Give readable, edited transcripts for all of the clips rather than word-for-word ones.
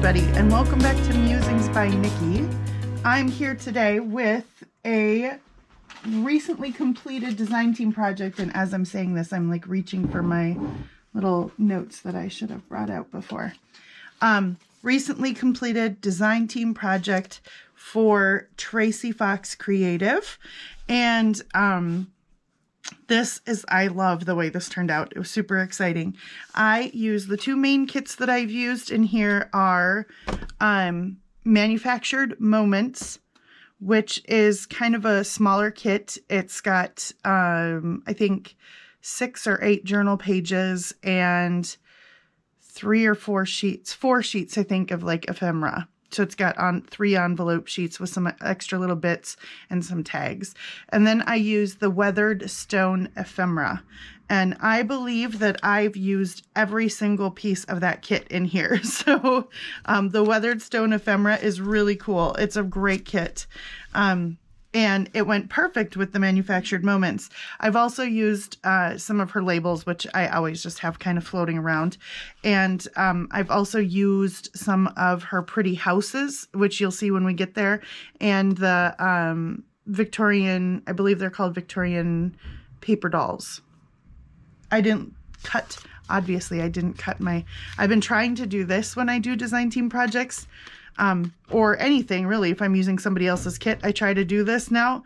everybody, and welcome back to Musings by Nikki. I'm here today with a recently completed design team project, and as I'm saying this, I'm like reaching for my little notes that I should have brought out before. Recently completed design team project for Tracie Fox Creative, and I love the way this turned out. It was super exciting. I use the two main kits that I've used in here are Manufactured Moments, which is kind of a smaller kit. It's got, I think, 6 or 8 journal pages and 3 or 4 sheets, 4 sheets, I think, of like ephemera. So it's got 3 envelope sheets with some extra little bits and some tags. And then I use the Weathered Stone Ephemera. And I believe that I've used every single piece of that kit in here. So the Weathered Stone Ephemera is really cool. It's a great kit. And it went perfect with the Manufactured Moments. I've also used some of her labels, which I always just have kind of floating around. And I've also used some of her pretty houses, which you'll see when we get there. And the Victorian, I believe they're called Victorian paper dolls. Obviously I didn't cut I've been trying to do this when I do design team projects. Or anything really. If I'm using somebody else's kit, I try to do this now,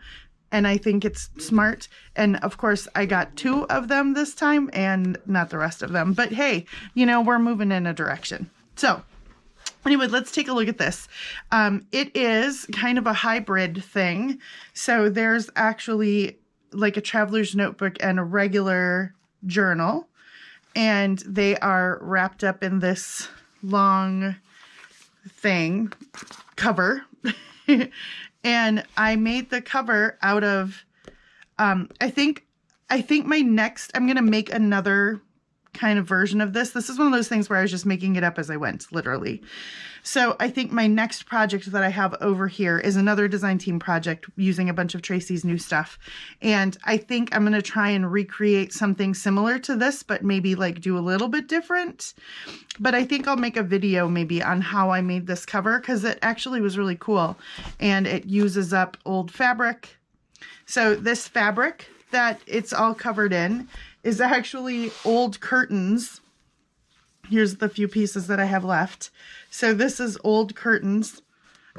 and I think it's smart. And of course I got 2 of them this time and not the rest of them, but hey, you know, we're moving in a direction. So anyway, let's take a look at this. It is kind of a hybrid thing. So there's actually like a traveler's notebook and a regular journal, and they are wrapped up in this long cover. And I made the cover out of I think I'm gonna make another kind of version of this. This is one of those things where I was just making it up as I went, literally. So I think my next project that I have over here is another design team project using a bunch of Tracie's new stuff. And I think I'm going to try and recreate something similar to this, but maybe like do a little bit different. But I think I'll make a video maybe on how I made this cover, because it actually was really cool. And it uses up old fabric. So this fabric that it's all covered in is actually old curtains. Here's the few pieces that I have left. So this is old curtains,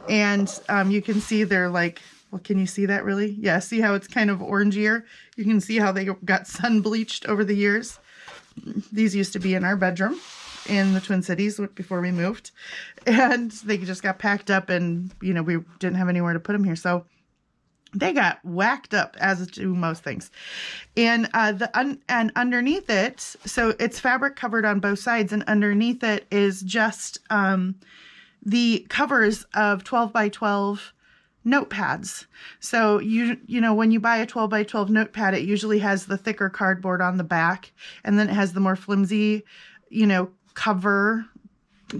and you can see they're like, well, can you see that really? Yeah, see how it's kind of orangier? You can see how they got sun bleached over the years. These used to be in our bedroom in the Twin Cities before we moved, and they just got packed up, and you know, we didn't have anywhere to put them here. So they got whacked up, as do most things. And and underneath it, so it's fabric covered on both sides, and underneath it is just the covers of 12 by 12 notepads. So you know, when you buy a 12 by 12 notepad, it usually has the thicker cardboard on the back, and then it has the more flimsy, you know, cover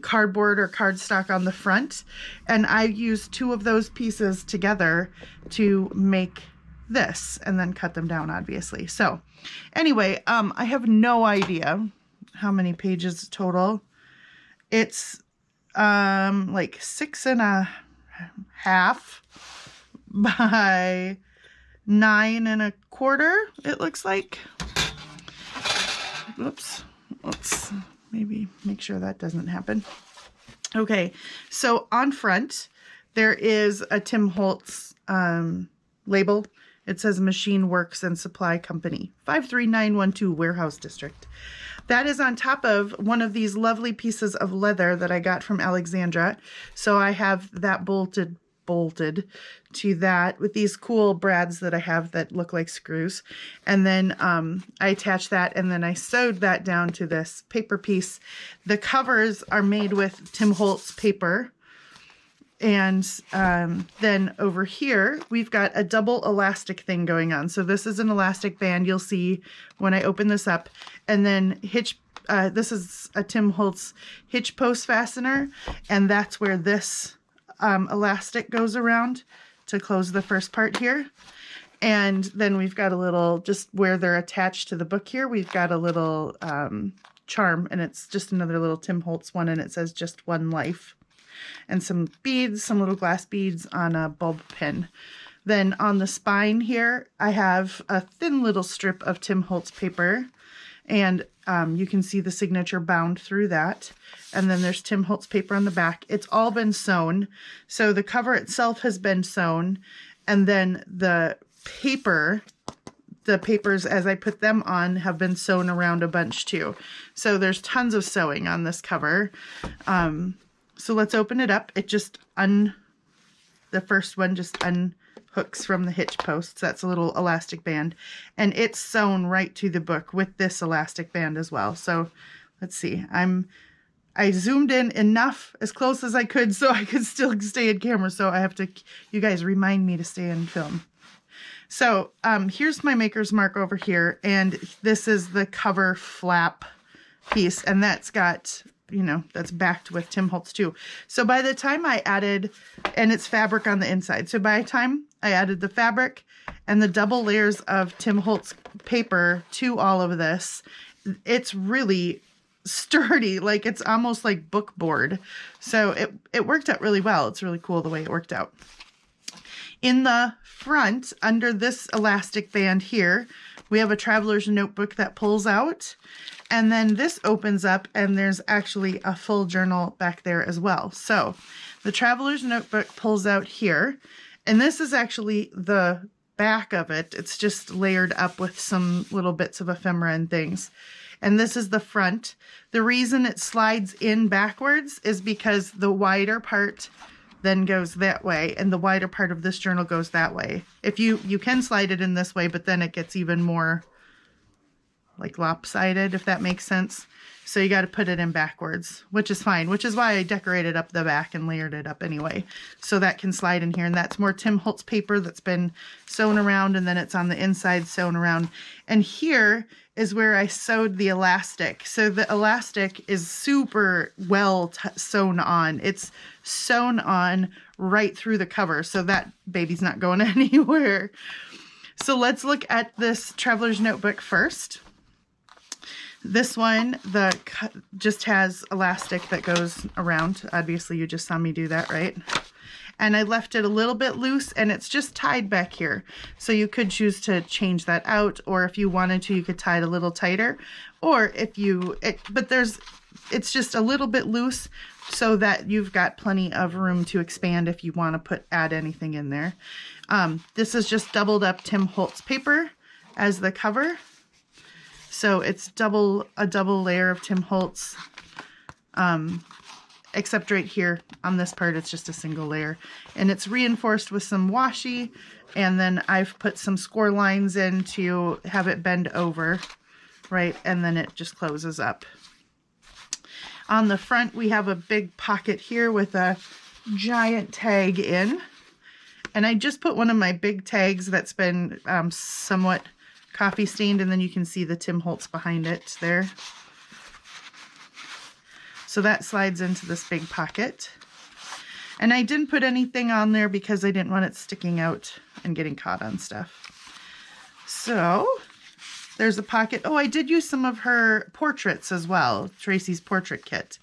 cardboard or cardstock on the front. And I used 2 of those pieces together to make this, and then cut them down, obviously. So anyway, I have no idea how many pages total. It's like 6.5 by 9.25, it looks like. Whoops. Let's maybe make sure that doesn't happen. Okay, so on front, there is a Tim Holtz label. It says Machine Works and Supply Company, 53912 Warehouse District. That is on top of one of these lovely pieces of leather that I got from Alexandra. So I have that bolted to that with these cool brads that I have that look like screws. And then I attached that, and then I sewed that down to this paper piece. The covers are made with Tim Holtz paper. And then over here, we've got a double elastic thing going on. So this is an elastic band you'll see when I open this up. And then this is a Tim Holtz hitch post fastener. And that's where this elastic goes around to close the first part here. And then we've got a little, just where they're attached to the book here, we've got a little charm, and it's just another little Tim Holtz one, and it says Just One Life. and some beads, some little glass beads on a bulb pin. Then on the spine here, I have a thin little strip of Tim Holtz paper, and you can see the signature bound through that. And then there's Tim Holtz paper on the back. It's all been sewn. So the cover itself has been sewn, and then the papers as I put them on have been sewn around a bunch too. So there's tons of sewing on this cover. So let's open it up. It just the first one just unhooks from the hitch posts. That's a little elastic band, and it's sewn right to the book with this elastic band as well. So let's see. I zoomed in enough, as close as I could, so I could still stay in camera. So I have to, you guys remind me to stay in film. So here's my maker's mark over here, and this is the cover flap piece, and that's got, you know, that's backed with Tim Holtz too. So by the time I added, and it's fabric on the inside, so by the time I added the fabric and the double layers of Tim Holtz paper to all of this, it's really sturdy, like it's almost like book board. So it worked out really well. It's really cool the way it worked out. In the front, under this elastic band here, we have a traveler's notebook that pulls out, and then this opens up and there's actually a full journal back there as well. So the traveler's notebook pulls out here, and this is actually the back of it. It's just layered up with some little bits of ephemera and things. And this is the front. The reason it slides in backwards is because the wider part then goes that way, and the wider part of this journal goes that way. If you can slide it in this way, but then it gets even more like lopsided, if that makes sense. So you got to put it in backwards, which is fine, which is why I decorated up the back and layered it up anyway. So that can slide in here, and that's more Tim Holtz paper that's been sewn around, and then it's on the inside sewn around. And here is where I sewed the elastic. So the elastic is super well sewn on. It's sewn on right through the cover, so that baby's not going anywhere. So let's look at this traveler's notebook first. This one, just has elastic that goes around. Obviously, you just saw me do that, right? And I left it a little bit loose, and it's just tied back here. So you could choose to change that out, or if you wanted to, you could tie it a little tighter. Or if you, it's just a little bit loose so that you've got plenty of room to expand if you want to add anything in there. This is just doubled up Tim Holtz paper as the cover. So it's a double layer of Tim Holtz, except right here on this part, it's just a single layer. And it's reinforced with some washi, and then I've put some score lines in to have it bend over, right? And then it just closes up. On the front, we have a big pocket here with a giant tag in. And I just put one of my big tags that's been somewhat coffee stained, and then you can see the Tim Holtz behind it there. So that slides into this big pocket. And I didn't put anything on there because I didn't want it sticking out and getting caught on stuff. So there's a pocket. Oh, I did use some of her portraits as well, Tracie's portrait kit.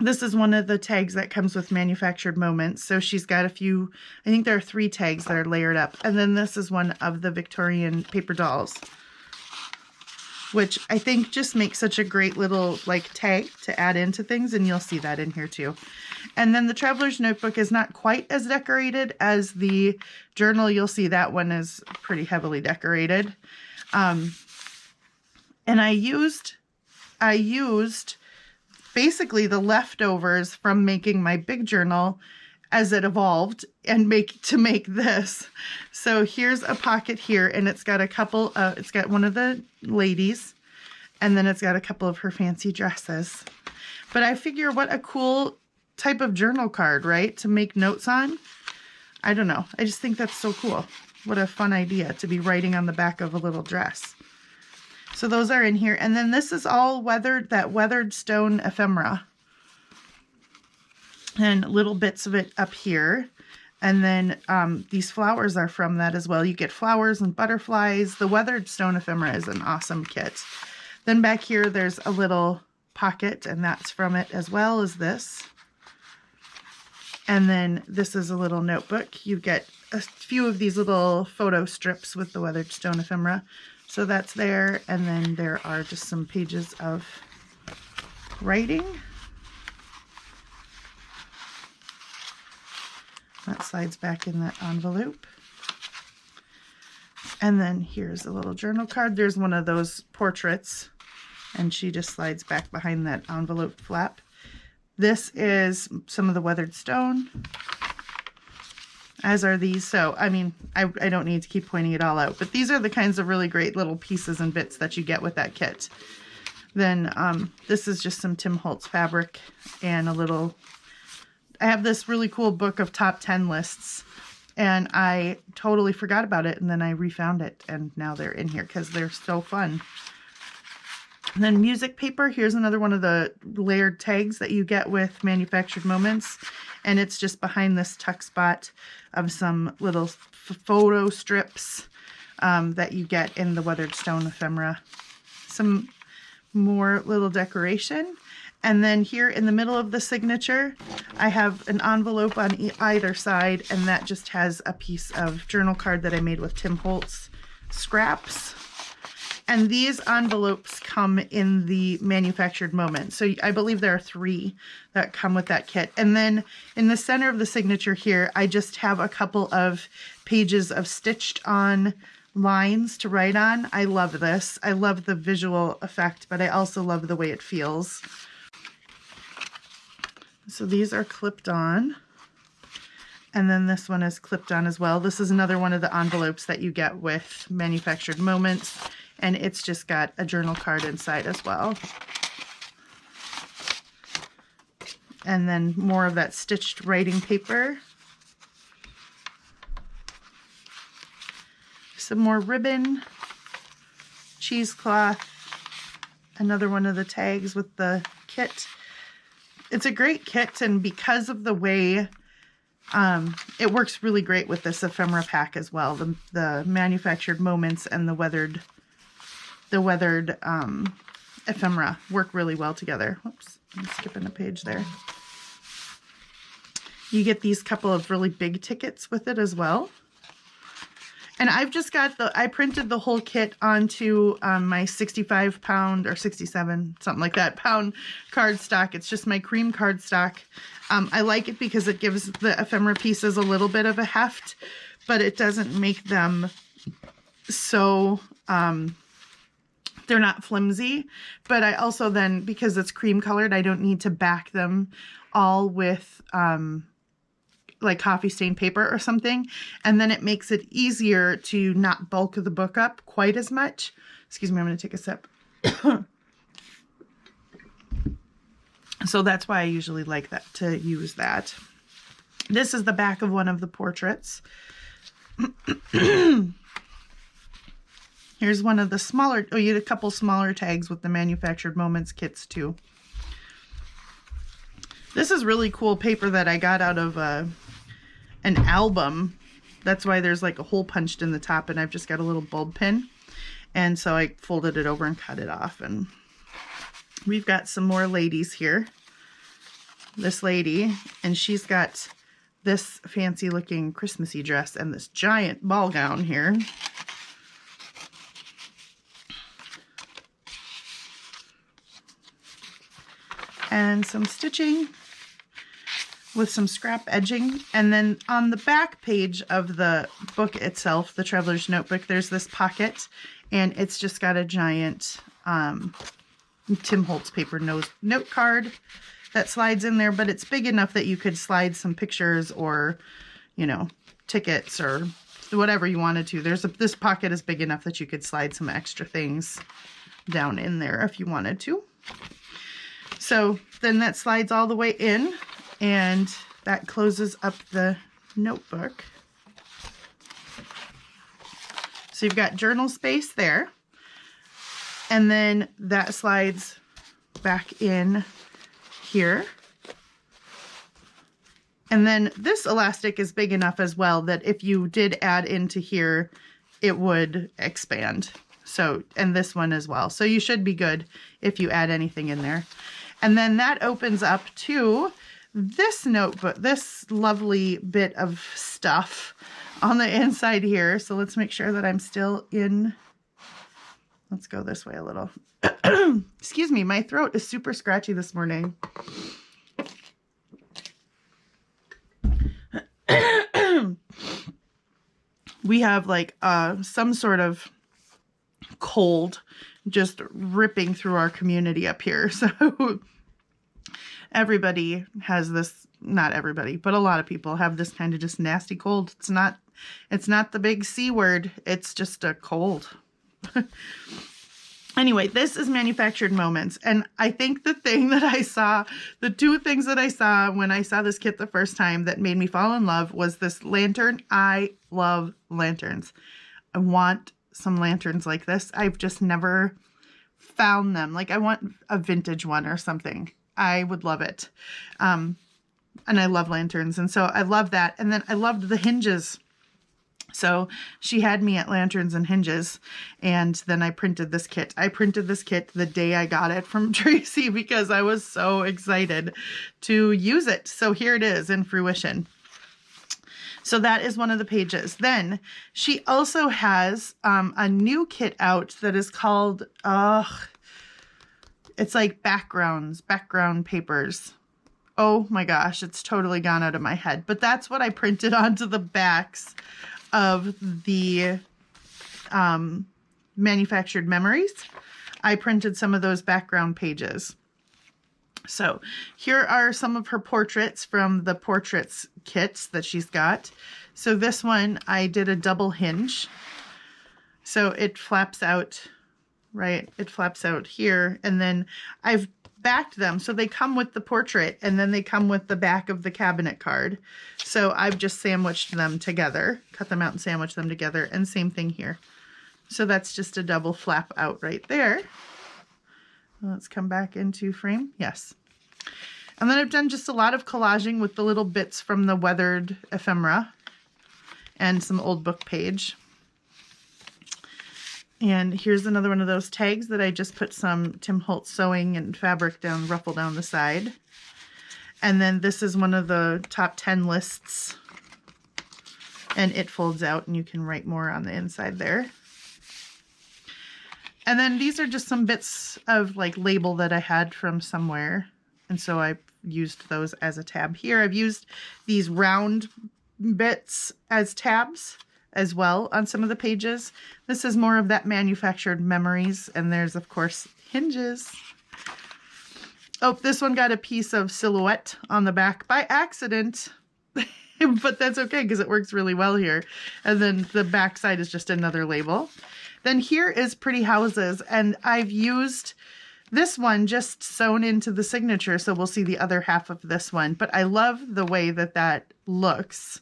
This is one of the tags that comes with manufactured moments. So she's got a few, I think there are 3 tags that are layered up. And then this is one of the Victorian paper dolls, which I think just makes such a great little like tag to add into things. And you'll see that in here too. And then the traveler's notebook is not quite as decorated as the journal. You'll see that one is pretty heavily decorated. And I used basically the leftovers from making my big journal as it evolved and to make this. So here's a pocket here, and it's got a couple it's got one of the ladies, and then it's got a couple of her fancy dresses. But I figure what a cool type of journal card, right? To make notes on. I don't know. I just think that's so cool. What a fun idea to be writing on the back of a little dress. So those are in here. And then this is all weathered, that weathered stone ephemera. And little bits of it up here. And then these flowers are from that as well. You get flowers and butterflies. The weathered stone ephemera is an awesome kit. Then back here, there's a little pocket, and that's from it as well as this. And then this is a little notebook. You get a few of these little photo strips with the weathered stone ephemera. So that's there. And then there are just some pages of writing. That slides back in that envelope. And then here's a little journal card. There's one of those portraits, and she just slides back behind that envelope flap. This is some of the weathered stone, as are these. So, I mean, I don't need to keep pointing it all out, but these are the kinds of really great little pieces and bits that you get with that kit. Then this is just some Tim Holtz fabric and a little, I have this really cool book of top 10 lists, and I totally forgot about it, and then I refound it, and now they're in here because they're so fun. And then music paper. Here's another one of the layered tags that you get with Manufactured Moments, and it's just behind this tuck spot of some little photo strips that you get in the weathered stone ephemera. Some more little decoration. And then here in the middle of the signature, I have an envelope on either side, and that just has a piece of journal card that I made with Tim Holtz scraps. And these envelopes come in the Manufactured Moment. So I believe there are 3 that come with that kit. And then in the center of the signature here, I just have a couple of pages of stitched on lines to write on. I love this. I love the visual effect, but I also love the way it feels. So these are clipped on, and then this one is clipped on as well. This is another one of the envelopes that you get with Manufactured Moments, and it's just got a journal card inside as well. And then more of that stitched writing paper. Some more ribbon, cheesecloth, another one of the tags with the kit. It's a great kit, and because of the way it works really great with this ephemera pack as well. The Manufactured Moments and the weathered ephemera work really well together. Whoops, I'm skipping a page there. You get these couple of really big tickets with it as well. And I've just got I printed the whole kit onto my 65-pound or 67, something like that, pound cardstock. It's just my cream cardstock. I like it because it gives the ephemera pieces a little bit of a heft, but it doesn't make them so, they're not flimsy. But I also then, because it's cream colored, I don't need to back them all with like coffee stain paper or something, and then it makes it easier to not bulk the book up quite as much. Excuse me, I'm going to take a sip. So that's why I usually like that, to use that. This is the back of one of the portraits. Here's one of the smaller, oh, you get a couple smaller tags with the Manufactured Moments kits too. This is really cool paper that I got out of an album. That's why there's like a hole punched in the top, and I've just got a little bulb pin. And so I folded it over and cut it off. And we've got some more ladies here. This lady, and she's got this fancy looking Christmassy dress and this giant ball gown here. And some stitching with some scrap edging. And then on the back page of the book itself, the Traveler's Notebook, there's this pocket, and it's just got a giant Tim Holtz paper note card that slides in there, but it's big enough that you could slide some pictures or, you know, tickets or whatever you wanted to. This pocket is big enough that you could slide some extra things down in there if you wanted to. So then that slides all the way in, and that closes up the notebook. So you've got journal space there, and then that slides back in here. And then this elastic is big enough as well that if you did add into here, it would expand. So, and this one as well. So you should be good if you add anything in there. And then that opens up to this notebook, this lovely bit of stuff on the inside here. So let's make sure that I'm still in. Let's go this way a little. Excuse me, my throat is super scratchy this morning. We have like some sort of cold just ripping through our community up here. So everybody has this, not everybody, but a lot of people have this kind of just nasty cold. It's not the big C word. It's just a cold. Anyway, this is Manufactured Moments. And I think the two things that I saw when I saw this kit the first time that made me fall in love was this lantern. I love lanterns. I want some lanterns like this. I've just never found them. Like I want a vintage one or something. I would love it. And I love lanterns. And so I love that. And then I loved the hinges. So she had me at lanterns and hinges, and then I printed this kit. I printed this kit the day I got it from Tracie because I was so excited to use it. So here it is in fruition. So that is one of the pages. Then she also has a new kit out that is called, it's like background papers. Oh my gosh, it's totally gone out of my head. But that's what I printed onto the backs of the manufactured memories. I printed some of those background pages. So here are some of her portraits from the portraits kits that she's got. So this one, I did a double hinge. So it flaps out, right? It flaps out here. And then I've backed them. So they come with the portrait and then they come with the back of the cabinet card. So I've just sandwiched them together, cut them out and sandwiched them together. And same thing here. So that's just a double flap out right there. Let's come back into frame. Yes. And then I've done just a lot of collaging with the little bits from the weathered ephemera and some old book page. And here's another one of those tags that I just put some Tim Holtz sewing and fabric down, ruffle down the side. And then this is one of the top 10 lists. And it folds out and you can write more on the inside there. And then these are just some bits of like label that I had from somewhere. And so I used those as a tab here. I've used these round bits as tabs as well on some of the pages. This is more of that manufactured memories. And there's, of course, hinges. Oh, this one got a piece of silhouette on the back by accident. But that's okay because it works really well here. And then the back side is just another label. Then here is Pretty Houses. And I've used this one just sewn into the signature. So we'll see the other half of this one. But I love the way that that looks.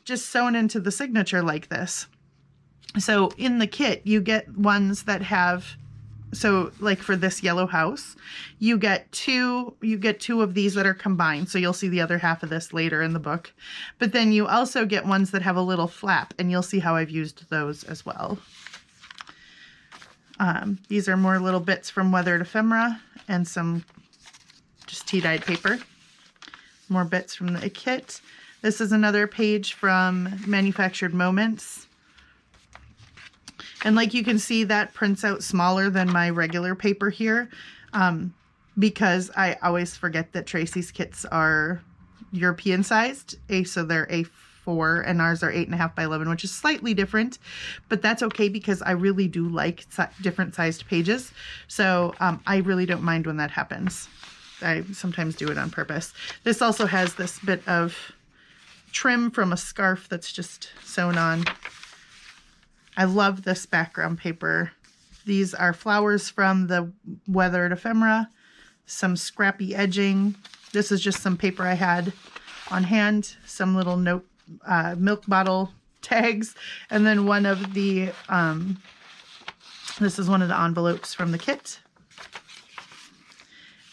Just sewn into the signature like this. So in the kit, you get ones that have, so like for this yellow house, you get two of these that are combined. So you'll see the other half of this later in the book. But then you also get ones that have a little flap, and you'll see how I've used those as well. These are more little bits from weathered ephemera and some just tea-dyed paper. More bits from the kit. This is another page from Manufactured Moments. And like you can see, that prints out smaller than my regular paper here because I always forget that Tracie's kits are European sized. So they're A4 and ours are 8.5 by 11, which is slightly different, but that's okay because I really do like different sized pages. So I really don't mind when that happens. I sometimes do it on purpose. This also has this bit of trim from a scarf that's just sewn on. I love this background paper. These are flowers from the weathered ephemera, some scrappy edging. This is just some paper I had on hand, some little milk bottle tags, and then one of the, this is one of the envelopes from the kit.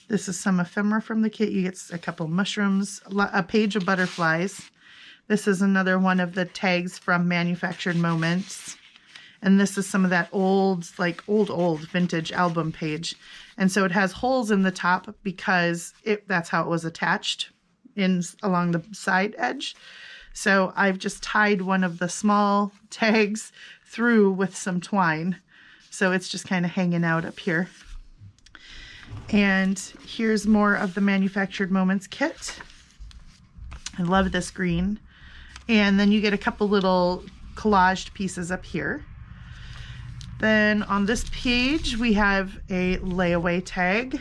This is some ephemera from the kit. You get a couple mushrooms, a page of butterflies. This is another one of the tags from Manufactured Moments. And this is some of that old, like old vintage album page. And so it has holes in the top because that's how it was attached along the side edge. So I've just tied one of the small tags through with some twine. So it's just kind of hanging out up here. And here's more of the Manufactured Moments kit. I love this green. And then you get a couple little collaged pieces up here. Then on this page, we have a layaway tag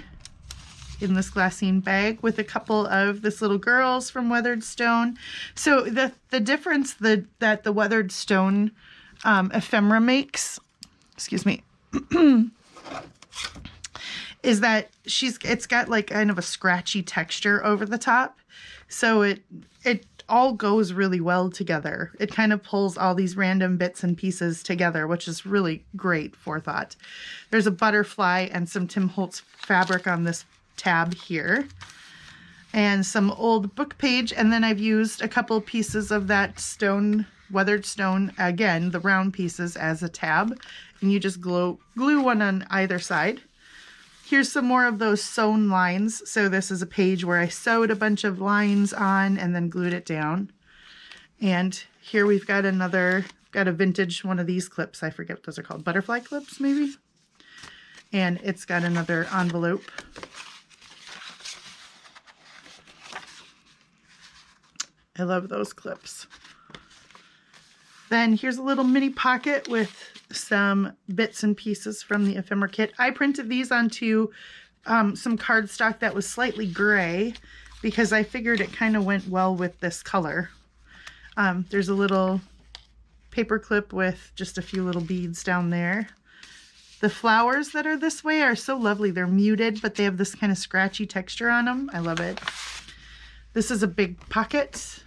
in this glassine bag with a couple of this little girls from Weathered Stone. So the difference that the Weathered Stone ephemera makes, excuse me, is that it's got like kind of a scratchy texture over the top. So it all goes really well together. It kind of pulls all these random bits and pieces together, which is really great forethought. There's a butterfly and some Tim Holtz fabric on this tab here, and some old book page. And then I've used a couple pieces of that stone, Weathered Stone, again, the round pieces, as a tab. And you just glue one on either side. Here's some more of those sewn lines. So this is a page where I sewed a bunch of lines on and then glued it down. And here we've got a vintage one of these clips. I forget what those are called. Butterfly clips, maybe? And it's got another envelope. I love those clips. Then here's a little mini pocket with some bits and pieces from the ephemera kit. I printed these onto some cardstock that was slightly gray because I figured it kind of went well with this color. There's a little paper clip with just a few little beads down there. The flowers that are this way are so lovely. They're muted, but they have this kind of scratchy texture on them. I love it. This is a big pocket.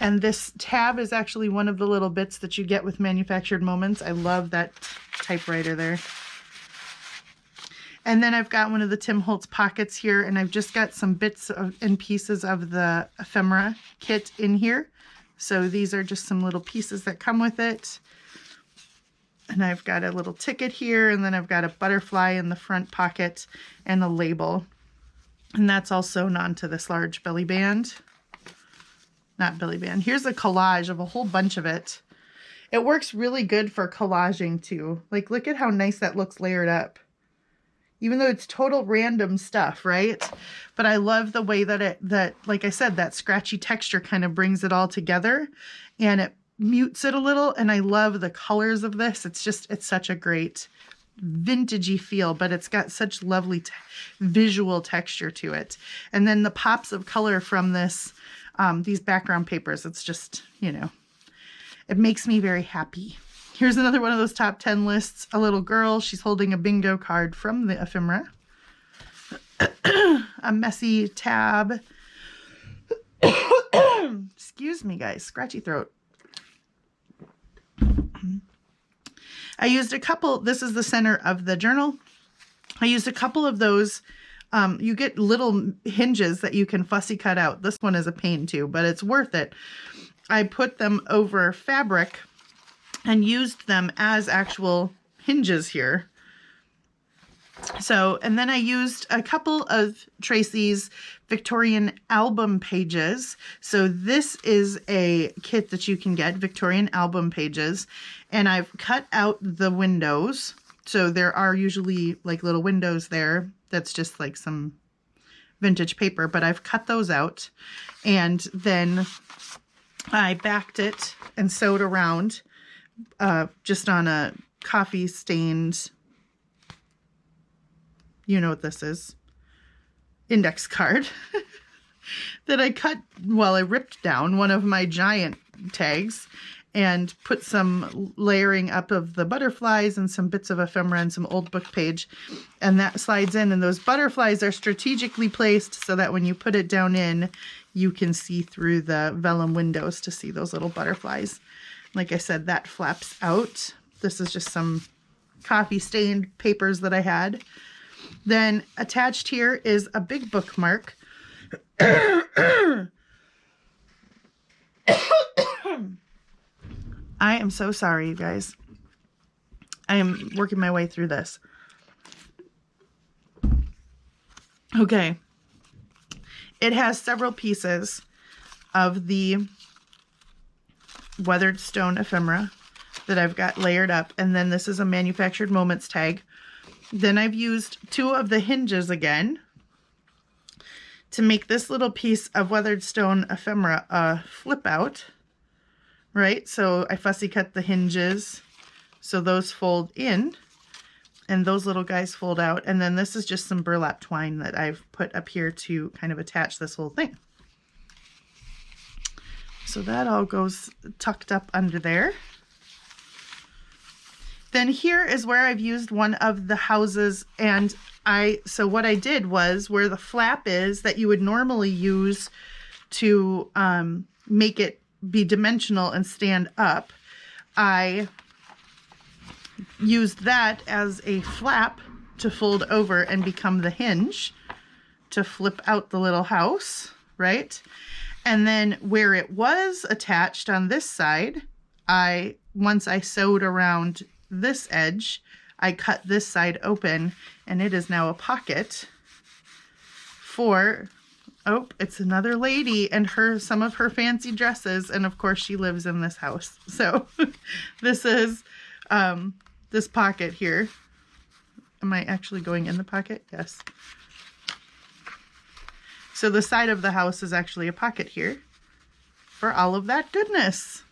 And this tab is actually one of the little bits that you get with Manufactured Moments. I love that typewriter there. And then I've got one of the Tim Holtz pockets here, and I've just got some bits and pieces of the ephemera kit in here. So these are just some little pieces that come with it. And I've got a little ticket here, and then I've got a butterfly in the front pocket and a label. And that's all sewn onto this large belly band. Not belly band. Here's a collage of a whole bunch of it. It works really good for collaging too. Like, look at how nice that looks layered up. Even though it's total random stuff, right? But I love the way that like I said, that scratchy texture kind of brings it all together and it mutes it a little. And I love the colors of this. It's such a great vintagey feel, but it's got such lovely visual texture to it. And then the pops of color from this, these background papers, it's just, you know, it makes me very happy. Here's another one of those top 10 lists. A little girl, she's holding a bingo card from the ephemera. A messy tab. Excuse me, guys, scratchy throat. I used a couple, this is the center of the journal. I used a couple of those. You get little hinges that you can fussy cut out. This one is a pain too, but it's worth it. I put them over fabric and used them as actual hinges here. So, and then I used a couple of Tracie's Victorian album pages. So this is a kit that you can get, Victorian album pages, and I've cut out the windows. So there are usually like little windows there. That's just like some vintage paper, but I've cut those out. And then I backed it and sewed around just on a coffee stained, you know what this is, index card that I cut while I ripped down one of my giant tags and put some layering up of the butterflies and some bits of ephemera and some old book page. And that slides in, and those butterflies are strategically placed so that when you put it down in, you can see through the vellum windows to see those little butterflies. Like I said, that flaps out. This is just some coffee stained papers that I had. Then attached here is a big bookmark. I am so sorry, you guys. I am working my way through this. Okay. It has several pieces of the weathered stone ephemera that I've got layered up. And then this is a manufactured moments tag. Then I've used 2 of the hinges again to make this little piece of weathered stone ephemera a flip out, right? So I fussy cut the hinges so those fold in and those little guys fold out. And then this is just some burlap twine that I've put up here to kind of attach this whole thing. So that all goes tucked up under there. Then here is where I've used one of the houses, and so what I did was where the flap is that you would normally use to make it be dimensional and stand up, I used that as a flap to fold over and become the hinge to flip out the little house, right? And then where it was attached on this side, once I sewed around this edge, I cut this side open, and it is now a pocket for, oh, it's another lady and some of her fancy dresses, and of course she lives in this house. So this is this pocket here. Am I actually going in the pocket? Yes. So the side of the house is actually a pocket here for all of that goodness.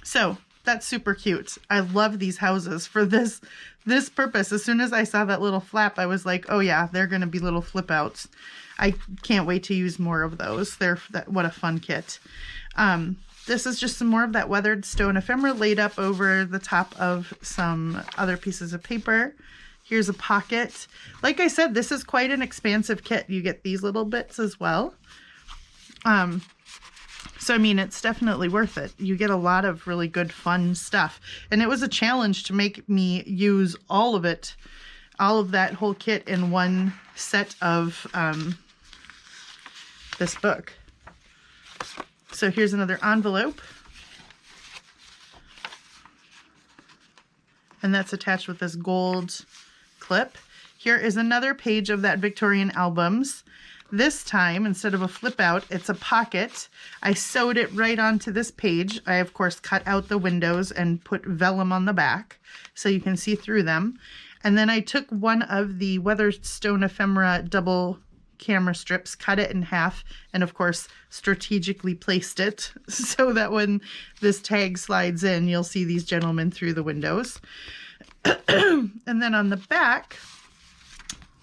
So that's super cute. I love these houses for this purpose. As soon as I saw that little flap, I was like, oh yeah, they're going to be little flip outs. I can't wait to use more of those. What a fun kit. This is just some more of that weathered stone ephemera laid up over the top of some other pieces of paper. Here's a pocket. Like I said, this is quite an expansive kit. You get these little bits as well. So, I mean, it's definitely worth it. You get a lot of really good, fun stuff. And it was a challenge to make me use all of it, all of that whole kit in one set of this book. So here's another envelope. And that's attached with this gold clip. Here is another page of that Victorian albums. This time, instead of a flip out, it's a pocket. I sewed it right onto this page. I, of course, cut out the windows and put vellum on the back so you can see through them. And then I took one of the weathered stone ephemera double camera strips, cut it in half, and of course, strategically placed it so that when this tag slides in, you'll see these gentlemen through the windows. And then on the back,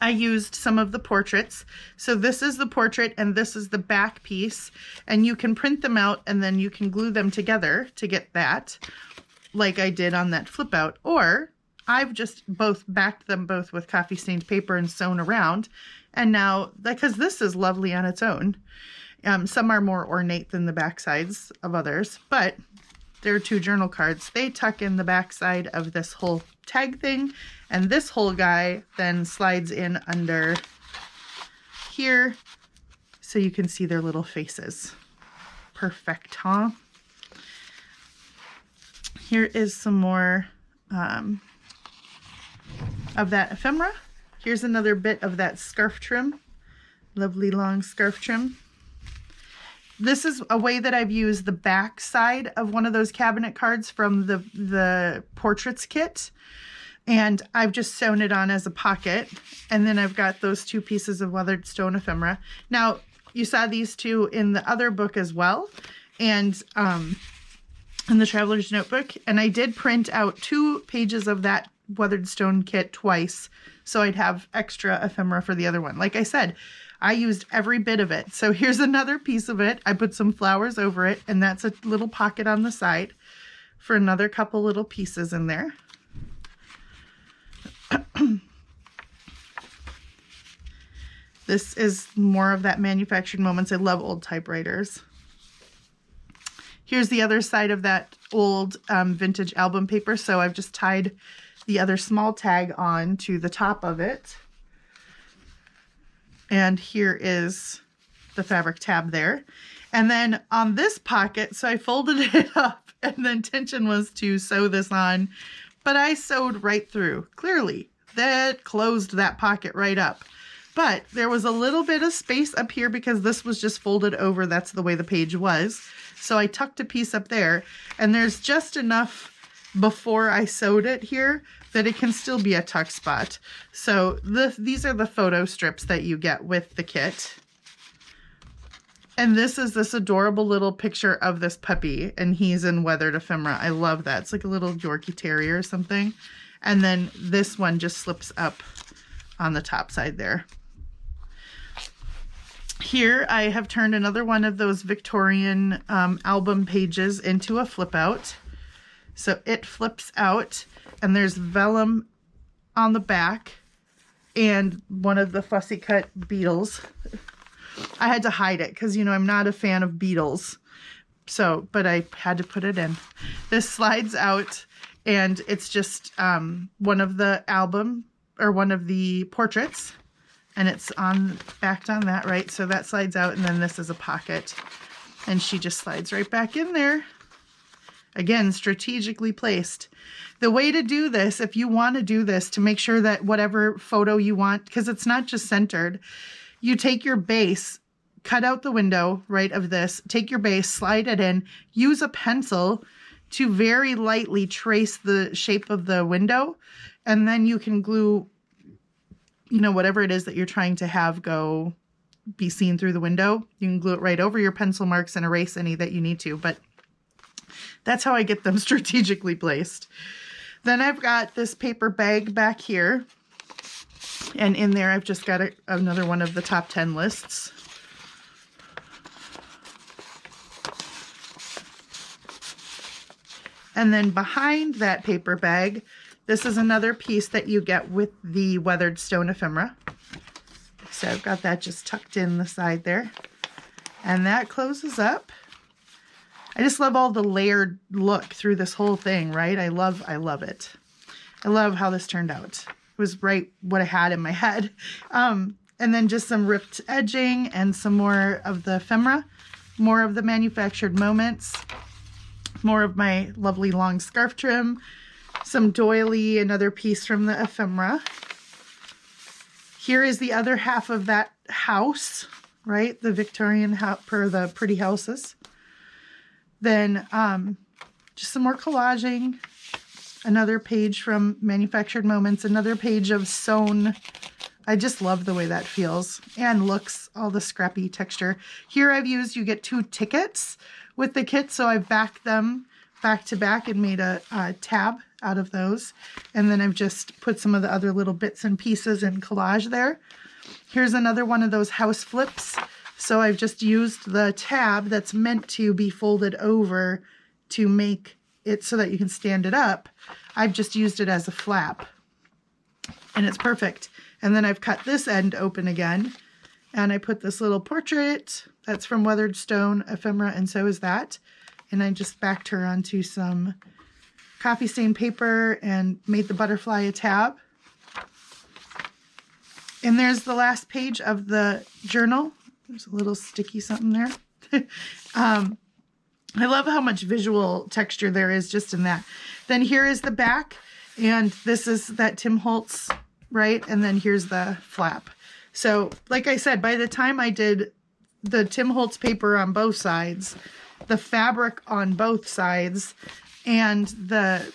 I used some of the portraits. So this is the portrait and this is the back piece, and you can print them out and then you can glue them together to get that, like I did on that flip out, or I've just backed them both with coffee stained paper and sewn around. And now, because this is lovely on its own, some are more ornate than the back sides of others, but there are 2 journal cards. They tuck in the back side of this whole tag thing, and this whole guy then slides in under here so you can see their little faces. Perfect, huh? Here is some more of that ephemera. Here's another bit of that scarf trim, lovely long scarf trim. This is a way that I've used the back side of one of those cabinet cards from the portraits kit. And I've just sewn it on as a pocket. And then I've got those 2 pieces of weathered stone ephemera. Now, you saw these 2 in the other book as well. And in the Traveler's Notebook. And I did print out 2 pages of that weathered stone kit twice, so I'd have extra ephemera for the other one. Like I said, I used every bit of it. So here's another piece of it. I put some flowers over it, and that's a little pocket on the side for another couple little pieces in there. This is more of that manufactured moments. I love old typewriters. Here's the other side of that old vintage album paper. So I've just tied the other small tag on to the top of it. And here is the fabric tab there. And then on this pocket, so I folded it up and the intention was to sew this on, but I sewed right through. Clearly, that closed that pocket right up. But there was a little bit of space up here because this was just folded over. That's the way the page was. So I tucked a piece up there, and there's just enough before I sewed it here that it can still be a tuck spot. So these are the photo strips that you get with the kit. And this is this adorable little picture of this puppy, and he's in weathered ephemera. I love that. It's like a little Yorkie Terrier or something. And then this one just slips up on the top side there. Here I have turned another one of those Victorian album pages into a flip out. So it flips out, and there's vellum on the back and one of the fussy cut beetles. I had to hide it because, you know, I'm not a fan of beetles. So, but I had to put it in. This slides out, and it's just one of the album or one of the portraits, and it's backed on that, right? So that slides out, and then this is a pocket, and she just slides right back in there. Again, strategically placed. The way to do this, if you want to do this, to make sure that whatever photo you want, because it's not just centered, you take your base, cut out the window, right, of this, take your base, slide it in, use a pencil to very lightly trace the shape of the window, and then you can glue, you know, whatever it is that you're trying to have be seen through the window. You can glue it right over your pencil marks and erase any that you need to, but that's how I get them strategically placed. Then I've got this paper bag back here, and in there I've just got another one of the top 10 lists. And then behind that paper bag, this is another piece that you get with the weathered stone ephemera. So I've got that just tucked in the side there. And that closes up. I just love all the layered look through this whole thing, right? I love it. I love how this turned out. It was right what I had in my head. And then just some ripped edging and some more of the ephemera, more of the manufactured moments, more of my lovely long scarf trim, some doily, another piece from the ephemera. Here is the other half of that house, right? The Victorian house, per the pretty houses. Then just some more collaging, another page from Manufactured Moments, another page of sewn. I just love the way that feels and looks, all the scrappy texture. Here you get 2 tickets with the kit, so I've backed them back to back and made a tab out of those. And then I've just put some of the other little bits and pieces in collage there. Here's another one of those house flips. So I've just used the tab that's meant to be folded over to make it so that you can stand it up. I've just used it as a flap, and it's perfect. And then I've cut this end open again, and I put this little portrait that's from weathered stone ephemera, and so is that. And I just backed her onto some coffee stain paper and made the butterfly a tab. And there's the last page of the journal. There's a little sticky something there. I love how much visual texture there is just in that. Then here is the back, and this is that Tim Holtz, right? And then here's the flap. So like I said, by the time I did the Tim Holtz paper on both sides, the fabric on both sides, and the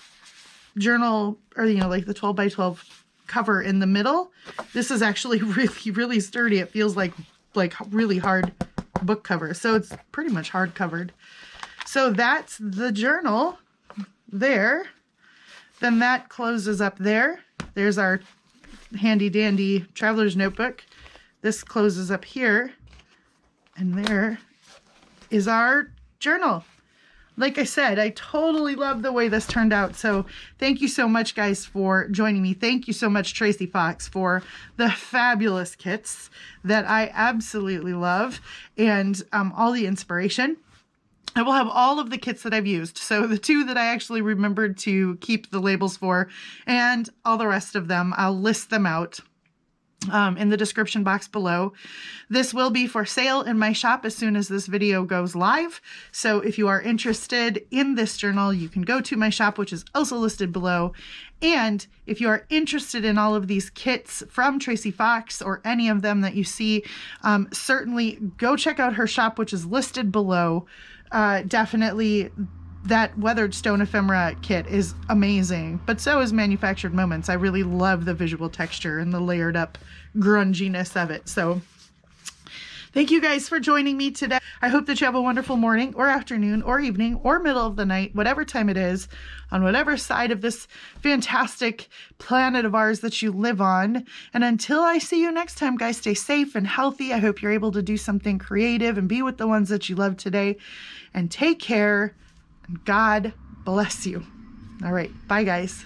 journal, or, you know, like the 12 by 12 cover in the middle, this is actually really, really sturdy. It feels like really hard book cover. So it's pretty much hard covered. So that's the journal there. Then that closes up there. There's our handy dandy traveler's notebook. This closes up here. And there is our journal. Like I said, I totally love the way this turned out. So thank you so much, guys, for joining me. Thank you so much, Tracie Fox, for the fabulous kits that I absolutely love, and all the inspiration. I will have all of the kits that I've used. So the 2 that I actually remembered to keep the labels for, and all the rest of them, I'll list them out in the description box below. This will be for sale in my shop as soon as this video goes live. So if you are interested in this journal, you can go to my shop, which is also listed below. And if you are interested in all of these kits from Tracie Fox or any of them that you see, certainly go check out her shop, which is listed below. Definitely that Weathered Stone Ephemera kit is amazing, but so is Manufactured Moments. I really love the visual texture and the layered up grunginess of it. So thank you guys for joining me today. I hope that you have a wonderful morning or afternoon or evening or middle of the night, whatever time it is, on whatever side of this fantastic planet of ours that you live on. And until I see you next time, guys, stay safe and healthy. I hope you're able to do something creative and be with the ones that you love today. And take care. God bless you. All right. Bye, guys.